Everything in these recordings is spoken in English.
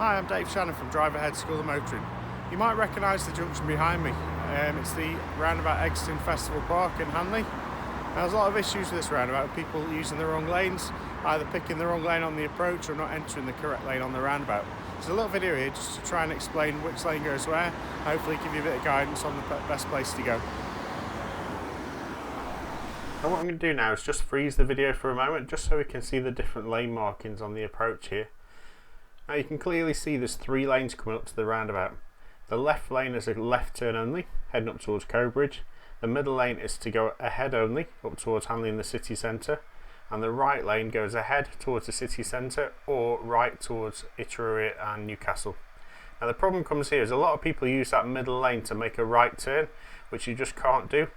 Hi, I'm Dave Shannon from Drive Ahead School of Motoring. You might recognise the junction behind me. It's the Roundabout exiting Festival Park in Hanley. Now, there's a lot of issues with this roundabout, people using the wrong lanes, either picking the wrong lane on the approach or not entering the correct lane on the roundabout. There's a little video here just to try and explain which lane goes where, hopefully give you a bit of guidance on the best place to go. Now what I'm going to do now is just freeze the video for a moment just so we can see the different lane markings on the approach here. Now you can clearly see there's 3 lanes coming up to the roundabout. The left lane is a left turn only, heading up towards Cowbridge. The middle lane is to go ahead only, up towards Hanley in the city centre. And the right lane goes ahead towards the city centre or right towards Etruria and Newcastle. Now the problem comes here is a lot of people use that middle lane to make a right turn, which you just can't do.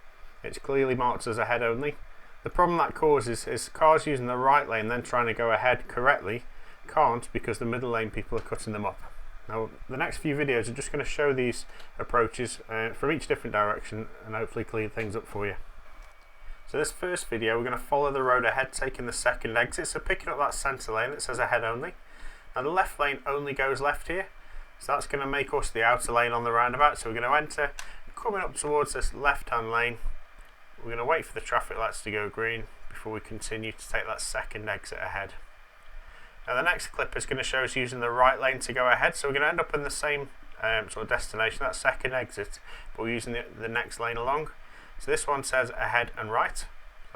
It's clearly marked as ahead only. The problem that causes is cars using the right lane then trying to go ahead correctly can't, because the middle lane people are cutting them up. Now the next few videos are just going to show these approaches from each different direction and hopefully clear things up for you. So this first video we're going to follow the road ahead, taking the second exit, so picking up that centre lane that says ahead only. Now the left lane only goes left here, so that's going to make us the outer lane on the roundabout. So we're going to enter, coming up towards this left hand lane. We're going to wait for the traffic lights to go green before we continue to take that second exit ahead. Now the next clip is going to show us using the right lane to go ahead, so we're going to end up in the same sort of destination, that second exit, but we're using the next lane along. So this one says ahead and right. So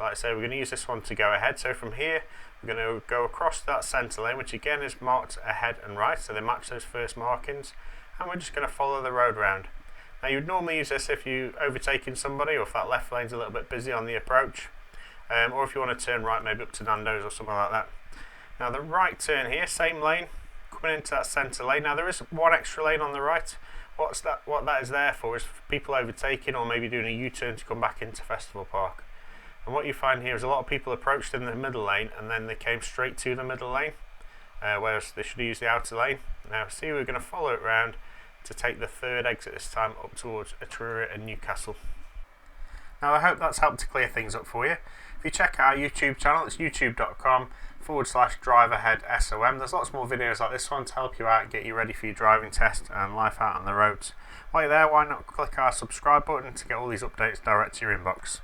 like I say, we're going to use this one to go ahead. So from here, we're going to go across that centre lane, which again is marked ahead and right, so they match those first markings, and we're just going to follow the road round. Now you'd normally use this if you're overtaking somebody, or if that left lane's a little bit busy on the approach, or if you want to turn right maybe up to Nando's or something like that. Now the right turn here, same lane, coming into that centre lane. Now there is one extra lane on the right. What that is there for is for people overtaking or maybe doing a U-turn to come back into Festival Park. And what you find here is a lot of people approached in the middle lane and then they came straight to the middle lane, whereas they should use the outer lane. Now see, we're going to follow it round to take the third exit this time up towards Etruria and Newcastle. Now I hope that's helped to clear things up for you. If you check out our YouTube channel, it's youtube.com/driveaheadsom. There's lots more videos like this one to help you out and get you ready for your driving test and life out on the roads. While you're there, why not click our subscribe button to get all these updates direct to your inbox.